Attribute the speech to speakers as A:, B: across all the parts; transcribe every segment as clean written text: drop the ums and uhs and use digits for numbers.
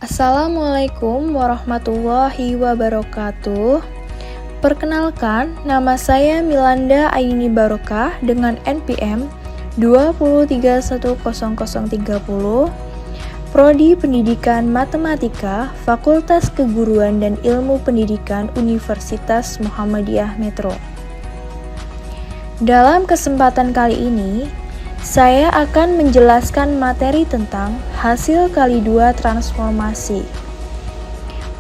A: Assalamualaikum warahmatullahi wabarakatuh. Perkenalkan, nama saya Milanda Aini Barokah dengan NPM 2310030, Prodi Pendidikan Matematika, Fakultas Keguruan dan Ilmu Pendidikan Universitas Muhammadiyah Metro. Dalam kesempatan kali ini, saya akan menjelaskan materi tentang hasil kali 2 transformasi.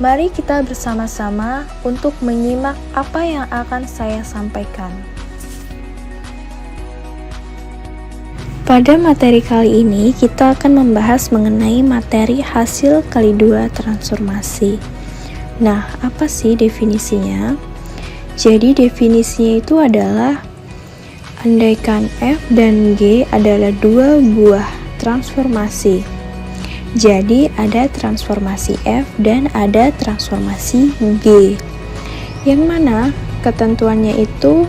A: Mari kita bersama-sama untuk menyimak apa yang akan saya sampaikan. Pada materi kali ini, kita akan membahas mengenai materi hasil kali 2 transformasi. Nah, apa sih definisinya? Jadi definisinya itu adalah andaikan F dan G adalah dua buah transformasi. Jadi ada transformasi F dan ada transformasi G. Yang mana ketentuannya itu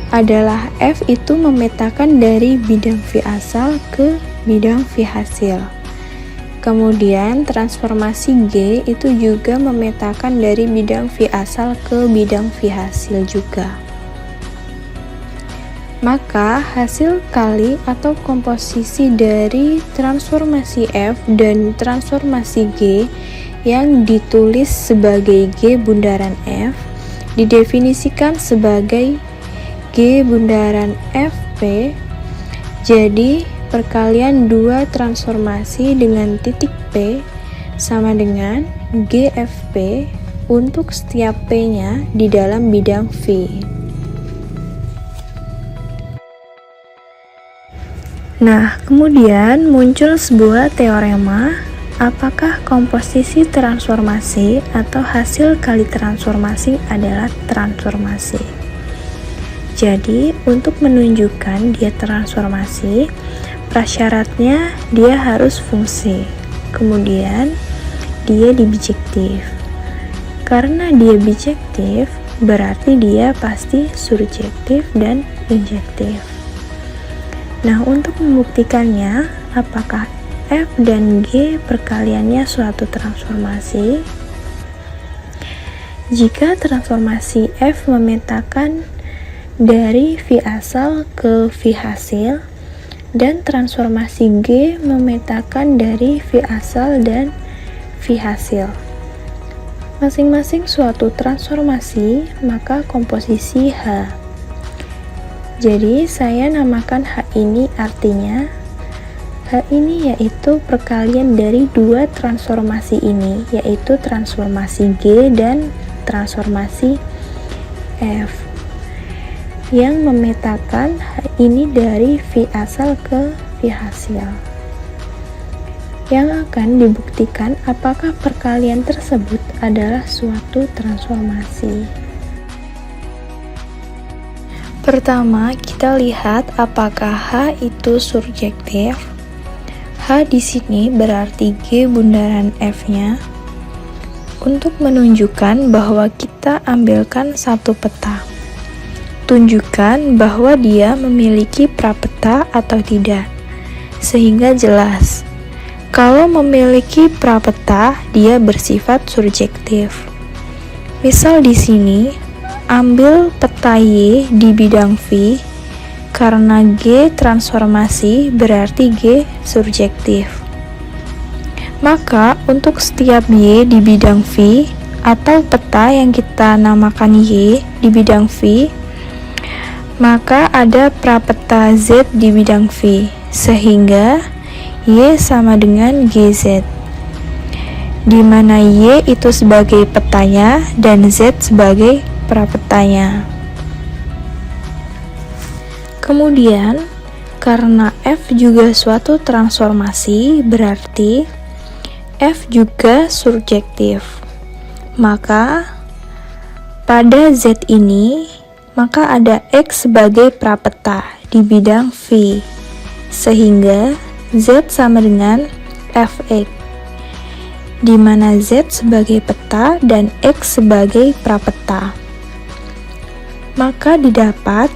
A: adalah F itu memetakan dari bidang V asal ke bidang V hasil. Kemudian transformasi G itu juga memetakan dari bidang V asal ke bidang V hasil juga. Maka hasil kali atau komposisi dari transformasi F dan transformasi G yang ditulis sebagai G bundaran F didefinisikan sebagai G bundaran FP. Jadi perkalian dua transformasi dengan titik P sama dengan GFP untuk setiap P-nya di dalam bidang V. Nah, kemudian muncul sebuah teorema, apakah komposisi transformasi atau hasil kali transformasi adalah transformasi. Jadi, untuk menunjukkan dia transformasi, prasyaratnya dia harus fungsi. Kemudian, dia bijektif. Karena dia bijektif, berarti dia pasti surjektif dan injektif. Nah, untuk membuktikannya, apakah F dan G perkaliannya suatu transformasi? Jika transformasi F memetakan dari V asal ke V hasil, dan transformasi G memetakan dari V asal dan V hasil, masing-masing suatu transformasi, maka komposisi H. Jadi saya namakan H ini, artinya H ini yaitu perkalian dari dua transformasi ini, yaitu transformasi G dan transformasi F, yang memetakan H ini dari V asal ke V hasil. Yang akan dibuktikan apakah perkalian tersebut adalah suatu transformasi. Pertama, kita lihat apakah H itu surjektif. H di sini berarti G bundaran F-nya. Untuk menunjukkan bahwa kita ambilkan satu peta. Tunjukkan bahwa dia memiliki prapeta atau tidak. Sehingga jelas, kalau memiliki prapeta, dia bersifat surjektif. Misal di sini, ambil peta Y di bidang V, karena G transformasi berarti G surjektif. Maka untuk setiap Y di bidang V atau peta yang kita namakan Y di bidang V, maka ada prapeta Z di bidang V, sehingga Y sama dengan GZ, di mana Y itu sebagai petanya dan Z sebagai prapetanya. Kemudian, karena F juga suatu transformasi, berarti F juga surjektif. Maka pada Z ini, maka ada X sebagai prapeta di bidang V, sehingga Z sama dengan Fx, di mana Z sebagai peta dan X sebagai prapeta. Maka didapat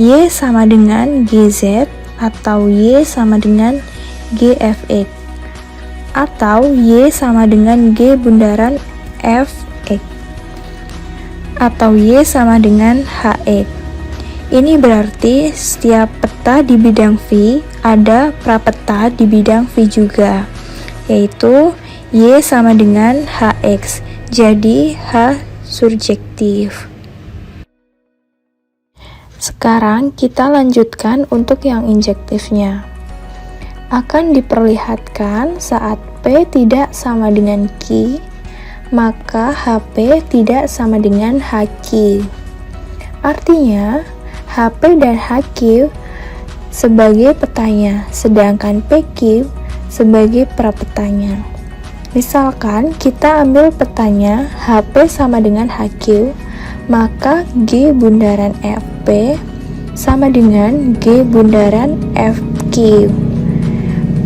A: Y sama dengan GZ atau Y sama dengan GFX. atau Y sama dengan G bundaran Fx, atau Y sama dengan Hx. Ini berarti setiap peta di bidang V ada prapeta di bidang V juga, yaitu Y sama dengan Hx, jadi H surjektif. Sekarang kita lanjutkan untuk yang injektifnya. Akan diperlihatkan saat P tidak sama dengan Q, maka HP tidak sama dengan HQ. Artinya, HP dan HQ sebagai petanya, sedangkan PQ sebagai prapetanya. Misalkan kita ambil petanya HP sama dengan HQ, maka G bundaran FP sama dengan G bundaran FQ.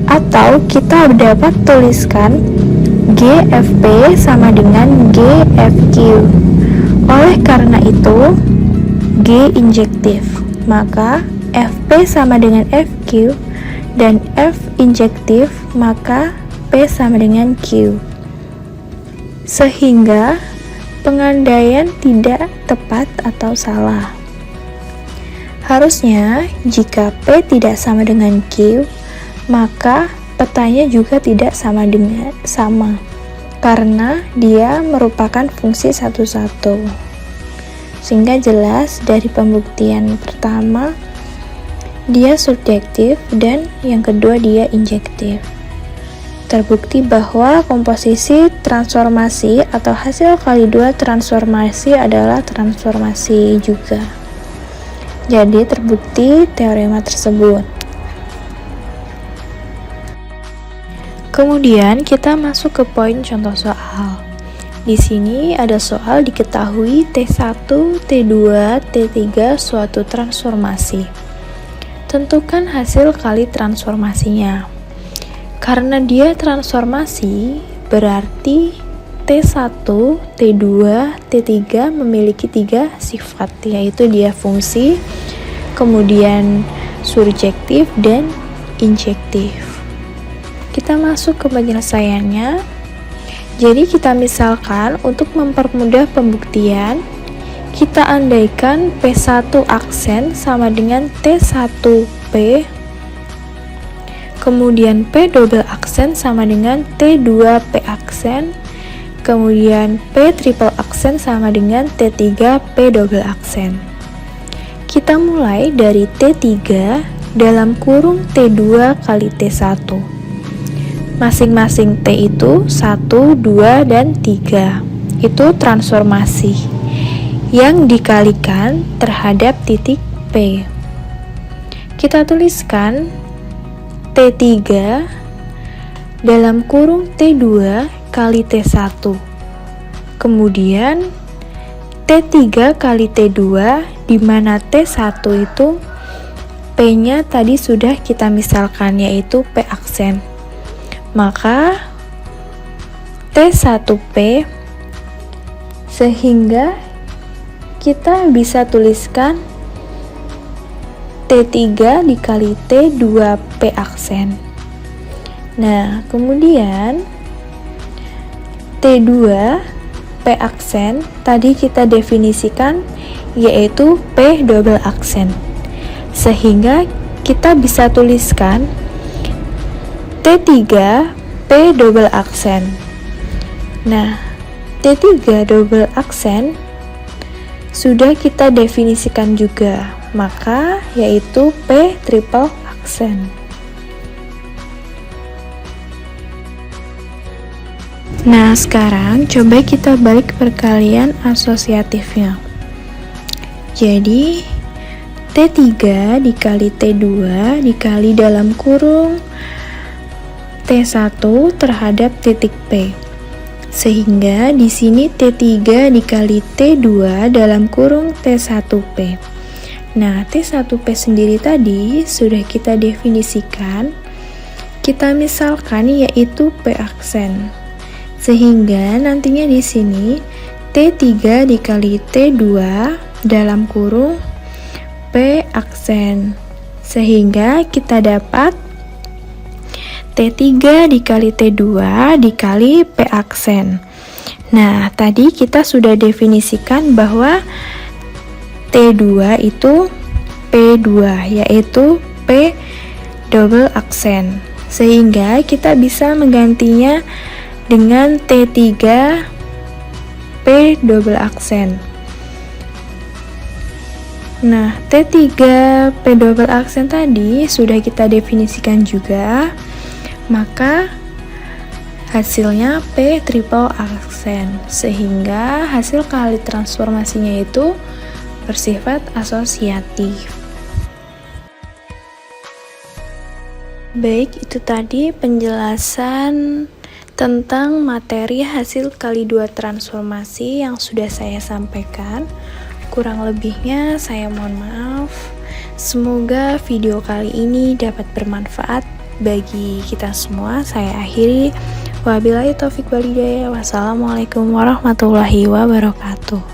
A: Atau kita dapat tuliskan GFP sama dengan GFQ. Oleh karena itu, G injektif, maka FP sama dengan FQ, dan F injektif, maka P sama dengan Q. Sehingga pengandaian tidak tepat atau salah. Harusnya jika P tidak sama dengan Q, maka petanya juga tidak sama karena dia merupakan fungsi satu-satu. Sehingga jelas dari pembuktian pertama dia surjektif dan yang kedua dia injektif. Terbukti bahwa komposisi transformasi atau hasil kali dua transformasi adalah transformasi juga. Jadi terbukti teorema tersebut. Kemudian kita masuk ke poin contoh soal. Di sini ada soal diketahui T1, T2, T3 suatu transformasi. Tentukan hasil kali transformasinya. Karena dia transformasi, berarti T1, T2, T3 memiliki 3 sifat, yaitu dia fungsi, kemudian surjektif, dan injektif. Kita masuk ke penyelesaiannya. Jadi kita misalkan untuk mempermudah pembuktian, kita andaikan P1 aksen sama dengan T1P, kemudian P double aksen sama dengan T2P aksen, kemudian P triple aksen sama dengan T3P double aksen. Kita mulai dari T3 dalam kurung T2 kali T1. Masing-masing T itu 1, 2, dan 3. Itu transformasi yang dikalikan terhadap titik P. Kita tuliskan T3 dalam kurung T2 kali T1. Kemudian T3 kali T2, di mana T1 itu P-nya tadi sudah kita misalkan, yaitu P aksen. Maka T1P, sehingga kita bisa tuliskan T3 dikali T2P aksen. Nah, kemudian T2P aksen tadi kita definisikan yaitu P double aksen. Sehingga kita bisa tuliskan T3P double aksen. Nah, T3 double aksen sudah kita definisikan juga, maka yaitu P triple aksen. Nah, sekarang coba kita balik perkalian asosiatifnya. Jadi T3 dikali T2 dikali dalam kurung T1 terhadap titik P. Sehingga di sini T3 dikali T2 dalam kurung T1P. Nah, T1P sendiri tadi sudah kita definisikan. Kita misalkan yaitu P aksen. Sehingga nantinya di sini T3 dikali T2 dalam kurung P aksen. Sehingga kita dapat T3 dikali T2 dikali P aksen. Nah, tadi kita sudah definisikan bahwa T2 itu P2, yaitu P double aksen. Sehingga kita bisa menggantinya dengan T3 P double aksen. Nah, T3 P double aksen tadi sudah kita definisikan juga. Maka hasilnya P triple aksen, sehingga hasil kali transformasinya itu bersifat asosiatif. Baik, itu tadi penjelasan tentang materi hasil kali dua transformasi yang sudah saya sampaikan. Kurang lebihnya saya mohon maaf. Semoga video kali ini dapat bermanfaat bagi kita semua. Saya akhiri. Wabillahi taufik wal hidayah. Wassalamualaikum warahmatullahi wabarakatuh.